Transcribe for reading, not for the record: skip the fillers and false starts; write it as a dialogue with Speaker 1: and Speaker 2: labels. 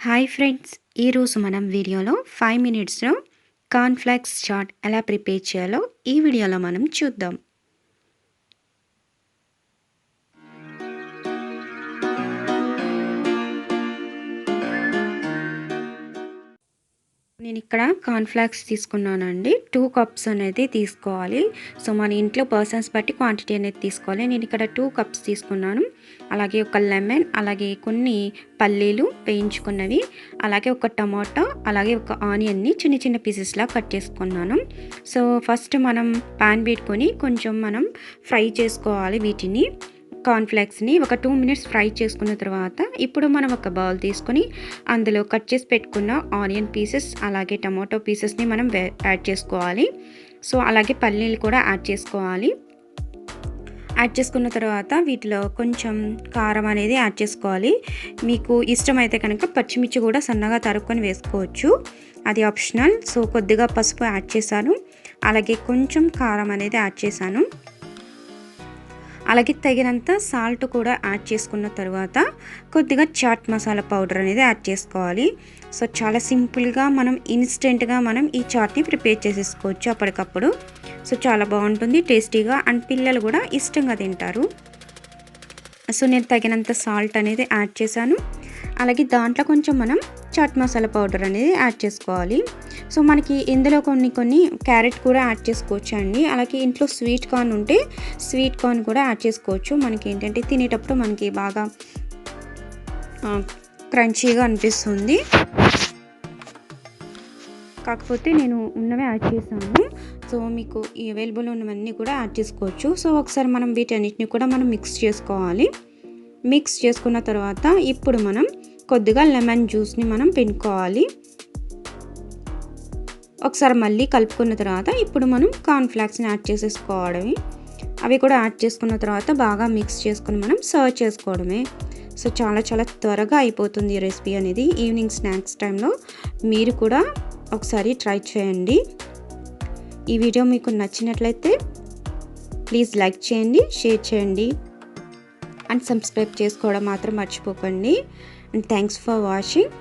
Speaker 1: Hi friends, ఈరోజు మనం వీడియోలో 5 మినిట్స్లో కార్న్ఫ్లాక్స్ చాట్ ఎలా ప్రిపేర్ చేయాలో ఈ వీడియోలో మనం చూద్దాం. నేను ఇక్కడ కార్న్ఫ్లాక్స్ తీసుకున్నానండి. 2 కప్స్ అనేది తీసుకోవాలి. సో మన ఇంట్లో పర్సన్స్ బట్టి క్వాంటిటీ అనేది తీసుకోవాలి. నేను ఇక్కడ 2 కప్స్ తీసుకున్నాను. అలాగే ఒక లెమన్, అలాగే కొన్ని పల్లీలు వేయించుకున్నవి, అలాగే ఒక టమాటా, అలాగే ఒక ఆనియన్ని చిన్న చిన్న పీసెస్లా కట్ చేసుకున్నాను. సో ఫస్ట్ మనం పాన్ పెట్టుకొని కొంచెం మనం ఫ్రై చేసుకోవాలి వీటిని. కార్న్ఫ్లేక్స్ని ఒక 2 మినిట్స్ ఫ్రై చేసుకున్న తర్వాత ఇప్పుడు మనం ఒక బౌల్ తీసుకొని అందులో కట్ చేసి పెట్టుకున్న ఆనియన్ పీసెస్, అలాగే టమాటో పీసెస్ని మనం యాడ్ చేసుకోవాలి. సో అలాగే పల్లీలు కూడా యాడ్ చేసుకోవాలి. యాడ్ చేసుకున్న తర్వాత వీటిలో కొంచెం కారం అనేది యాడ్ చేసుకోవాలి. మీకు ఇష్టమైతే కనుక పచ్చిమిర్చి కూడా సన్నగా తరుక్కొని వేసుకోవచ్చు, అది ఆప్షనల్. సో కొద్దిగా పసుపు యాడ్ చేశాను, అలాగే కొంచెం కారం అనేది యాడ్ చేశాను, అలాగే తగినంత సాల్ట్ కూడా యాడ్ చేసుకున్న తర్వాత కొద్దిగా చాట్ మసాలా పౌడర్ అనేది యాడ్ చేసుకోవాలి. సో చాలా సింపుల్గా మనం ఇన్స్టెంట్గా మనం ఈ చాట్ని ప్రిపేర్ చేసేసుకోవచ్చు అప్పటికప్పుడు. సో చాలా బాగుంటుంది, టేస్టీగా, అండ్ పిల్లలు కూడా ఇష్టంగా తింటారు. సో నేను తగినంత సాల్ట్ అనేది యాడ్ చేశాను, అలాగే దాంట్లో కొంచెం మనం చాట్ మసాలా పౌడర్ అనేది యాడ్ చేసుకోవాలి. సో మనకి ఇందులో కొన్ని క్యారెట్ కూడా యాడ్ చేసుకోవచ్చు అండి. అలాగే ఇంట్లో స్వీట్ కార్న్ ఉంటే స్వీట్ కార్న్ కూడా యాడ్ చేసుకోవచ్చు. మనకి ఏంటంటే తినేటప్పుడు మనకి బాగా క్రంచీగా అనిపిస్తుంది. కాకపోతే నేను ఉన్నవే యాడ్ చేశాను. సో మీకు అవైలబుల్ ఉన్నవన్నీ కూడా యాడ్ చేసుకోవచ్చు. సో ఒకసారి మనం వీటన్నిటిని కూడా మనం మిక్స్ చేసుకోవాలి. మిక్స్ చేసుకున్న తర్వాత ఇప్పుడు మనం కొద్దిగా లెమన్ జ్యూస్ని మనం పిండుకోవాలి. ఒకసారి మళ్ళీ కలుపుకున్న తర్వాత ఇప్పుడు మనం కార్న్ఫ్లాక్స్ని యాడ్ చేసేసుకోవడమే. అవి కూడా యాడ్ చేసుకున్న తర్వాత బాగా మిక్స్ చేసుకుని మనం సర్వ్ చేసుకోవడమే. సో చాలా చాలా త్వరగా అయిపోతుంది ఈ రెసిపీ అనేది. ఈవినింగ్ స్నాక్స్ టైంలో మీరు కూడా ఒకసారి ట్రై చేయండి. ఈ వీడియో మీకు నచ్చినట్లయితే ప్లీజ్ లైక్ చేయండి, షేర్ చేయండి, అండ్ సబ్స్క్రైబ్ చేసుకోవడం మాత్రం మర్చిపోకండి. And thanks for watching.